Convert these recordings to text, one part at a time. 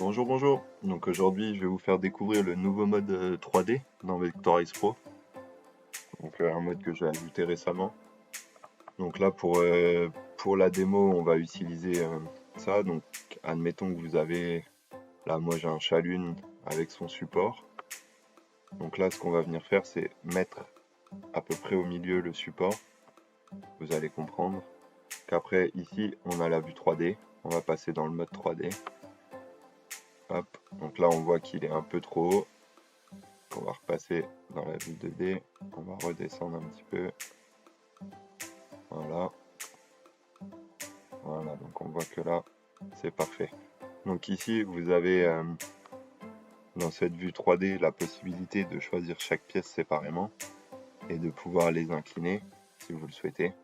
Bonjour, bonjour. Donc aujourd'hui, je vais vous faire découvrir le nouveau mode 3D dans Vectorize Pro. Donc un mode que j'ai ajouté récemment. Donc là, pour la démo, on va utiliser ça. Donc admettons que vous avez, là moi j'ai un Shalune avec son support. Donc là, ce qu'on va venir faire, c'est mettre à peu près au milieu le support. Vous allez comprendre qu'après, ici, on a la vue 3D. On va passer dans le mode 3D. Hop. Donc là, on voit qu'il est un peu trop haut. On va repasser dans la vue 2D, on va redescendre un petit peu, voilà, voilà, donc on voit que là, c'est parfait. Donc ici, vous avez dans cette vue 3D la possibilité de choisir chaque pièce séparément et de pouvoir les incliner si vous le souhaitez,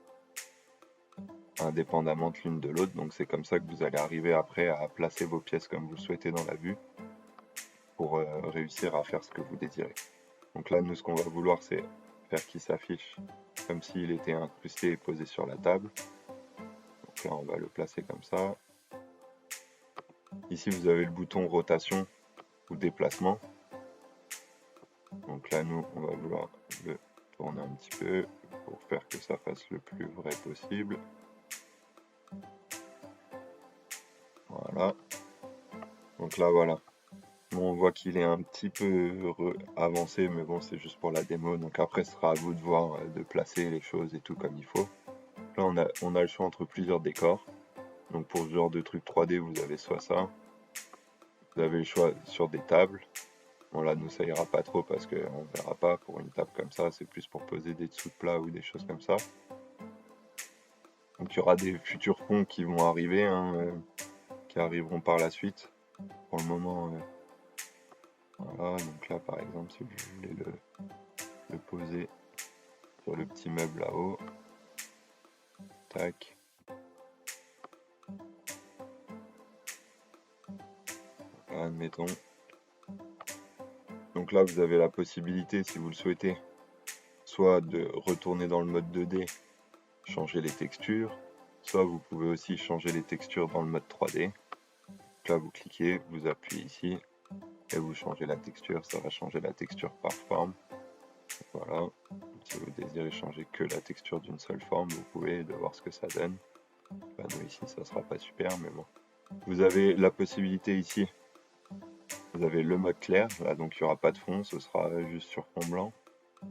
indépendamment de l'une de l'autre. Donc c'est comme ça que vous allez arriver après à placer vos pièces comme vous le souhaitez dans la vue pour réussir à faire ce que vous désirez. Donc là, nous, ce qu'on va vouloir, c'est faire qu'il s'affiche comme s'il était incrusté et posé sur la table. Donc là, on va le placer comme ça. Ici, vous avez le bouton rotation ou déplacement. Donc là, nous, on va vouloir le tourner un petit peu pour faire que ça fasse le plus vrai possible. Voilà. Donc là, voilà. Bon, on voit qu'il est un petit peu avancé, mais bon, c'est juste pour la démo. Donc après, ce sera à vous de voir, de placer les choses et tout comme il faut. Là, on a le choix entre plusieurs décors. Donc pour ce genre de truc 3D, vous avez soit ça. Vous avez le choix sur des tables. Bon là, nous, ça ira pas trop parce qu'on verra pas pour une table comme ça. C'est plus pour poser des dessous de plats ou des choses comme ça. Donc il y aura des futurs fonds qui vont arriver, hein, qui arriveront par la suite. Pour le moment, voilà. Donc là, par exemple, si vous voulez le poser sur le petit meuble là-haut, tac. Voilà, admettons. Donc là, vous avez la possibilité, si vous le souhaitez, soit de retourner dans le mode 2D, changer les textures, soit vous pouvez aussi changer les textures dans le mode 3D. Donc là, vous cliquez, vous appuyez ici, et vous changez la texture, ça va changer la texture par forme. Voilà, si vous désirez changer que la texture d'une seule forme, vous pouvez de voir ce que ça donne. Bah, nous ici, ça sera pas super, mais bon. Vous avez la possibilité ici, vous avez le mode clair, là donc il n'y aura pas de fond, ce sera juste sur fond blanc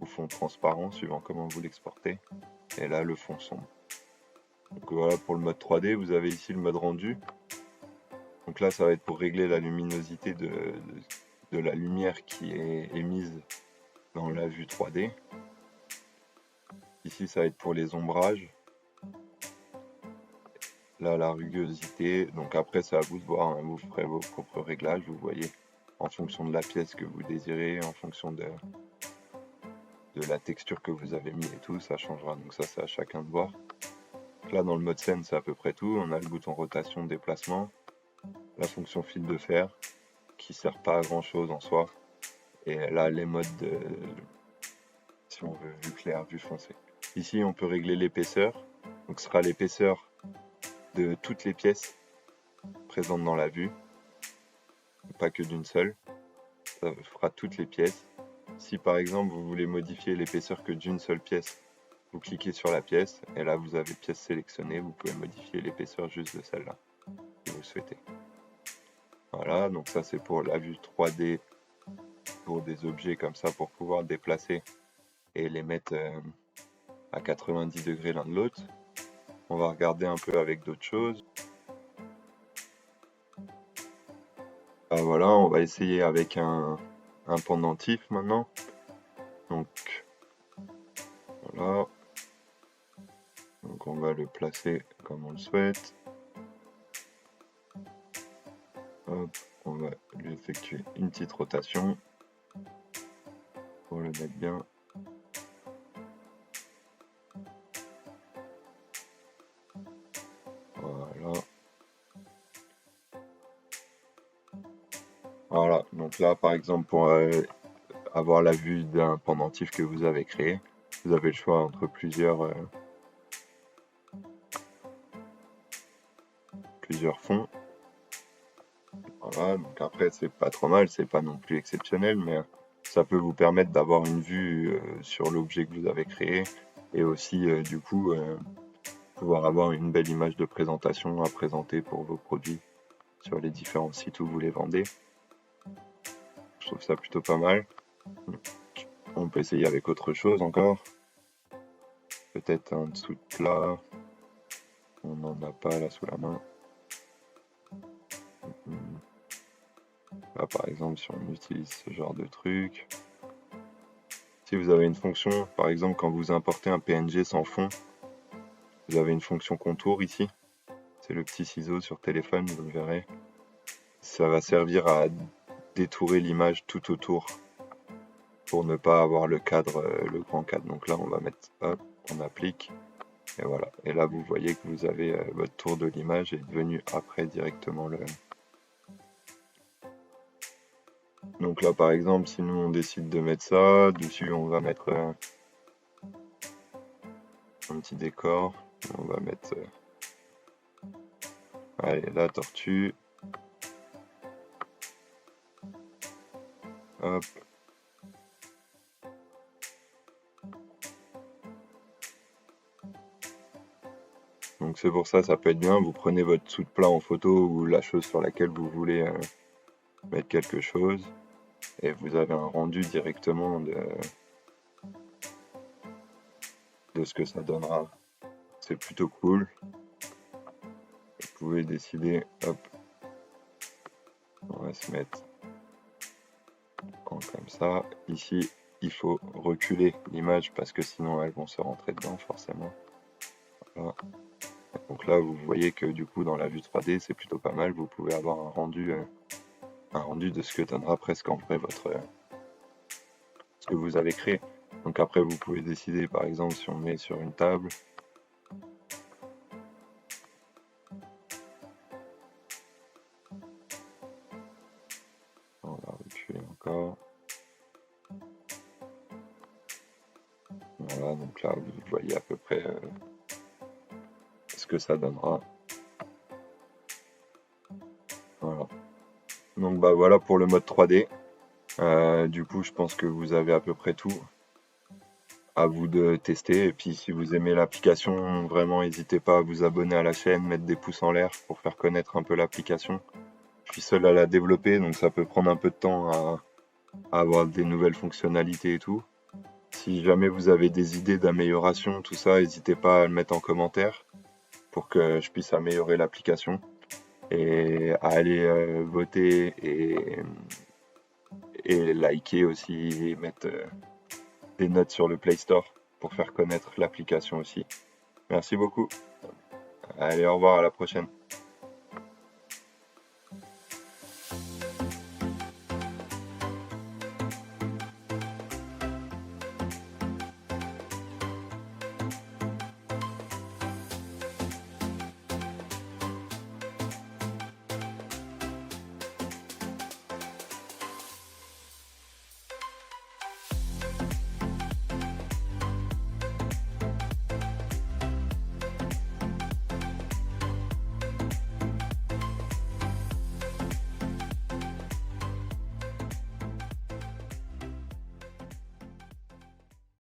ou fond transparent, suivant comment vous l'exportez. Et là, le fond sombre. Donc voilà, pour le mode 3D, vous avez ici le mode rendu. Donc là, ça va être pour régler la luminosité de la lumière qui est émise dans la vue 3D. Ici, ça va être pour les ombrages. Là, la rugosité. Donc après, c'est à vous de voir, hein, vous ferez vos propres réglages, vous voyez, en fonction de la pièce que vous désirez, en fonction de la texture que vous avez mis et tout, ça changera. Donc ça, c'est à chacun de voir. Donc là, dans le mode scène, c'est à peu près tout. On a le bouton rotation, déplacement, la fonction fil de fer, qui sert pas à grand chose en soi. Et là, les modes de, si on veut, vue claire, vue foncée. Ici, on peut régler l'épaisseur. Donc ce sera l'épaisseur de toutes les pièces présentes dans la vue, pas que d'une seule. Ça fera toutes les pièces. Si par exemple vous voulez modifier l'épaisseur que d'une seule pièce, vous cliquez sur la pièce et là vous avez pièce sélectionnée, vous pouvez modifier l'épaisseur juste de celle-là, si vous le souhaitez. Voilà, donc ça c'est pour la vue 3D, pour des objets comme ça, pour pouvoir déplacer et les mettre à 90 degrés l'un de l'autre. On va regarder un peu avec d'autres choses. Ah, voilà, on va essayer avec un pendentif maintenant. Donc voilà. Donc on va le placer comme on le souhaite. Hop, on va lui effectuer une petite rotation pour le mettre bien. Voilà. Voilà, donc là par exemple pour avoir la vue d'un pendentif que vous avez créé, vous avez le choix entre plusieurs fonds. Voilà, donc après c'est pas trop mal, c'est pas non plus exceptionnel, mais ça peut vous permettre d'avoir une vue sur l'objet que vous avez créé et aussi du coup pouvoir avoir une belle image de présentation à présenter pour vos produits sur les différents sites où vous les vendez. Je trouve ça plutôt pas mal. On peut essayer avec autre chose encore. Peut-être un dessous de plat. On n'en a pas là sous la main. Là, par exemple, si on utilise ce genre de truc. Si vous avez une fonction, par exemple, quand vous importez un PNG sans fond, vous avez une fonction contour ici. C'est le petit ciseau sur téléphone, vous le verrez. Ça va servir à détourer l'image tout autour pour ne pas avoir le cadre, le grand cadre. Donc là, on va mettre, hop, on applique. Et voilà. Et là, vous voyez que vous avez votre tour de l'image est devenu après directement le. Donc là, par exemple, si nous on décide de mettre ça, dessus on va mettre un petit décor. On va mettre. Allez, la tortue. Hop. Donc c'est pour ça, ça peut être bien. Vous prenez votre sous de plat en photo ou la chose sur laquelle vous voulez mettre quelque chose. Et vous avez un rendu directement de ce que ça donnera. C'est plutôt cool. Vous pouvez décider, hop, on va se mettre comme ça. Ici, il faut reculer l'image parce que sinon elles vont se rentrer dedans forcément. Voilà. Donc là, vous voyez que du coup, dans la vue 3D, c'est plutôt pas mal. Vous pouvez avoir un rendu de ce que donnera presque en vrai ce que vous avez créé. Donc après, vous pouvez décider, par exemple, si on met sur une table. On va reculer encore. Voilà, donc là, vous voyez à peu près ce que ça donnera. Voilà. Donc bah voilà pour le mode 3D. Du coup, je pense que vous avez à peu près tout. À vous de tester. Et puis si vous aimez l'application, vraiment n'hésitez pas à vous abonner à la chaîne, mettre des pouces en l'air pour faire connaître un peu l'application. Je suis seul à la développer, donc ça peut prendre un peu de temps à avoir des nouvelles fonctionnalités et tout. Si jamais vous avez des idées d'amélioration, tout ça, n'hésitez pas à le mettre en commentaire pour que je puisse améliorer l'application et à aller voter et liker aussi et mettre des notes sur le Play Store pour faire connaître l'application aussi. Merci beaucoup. Allez, au revoir, à la prochaine.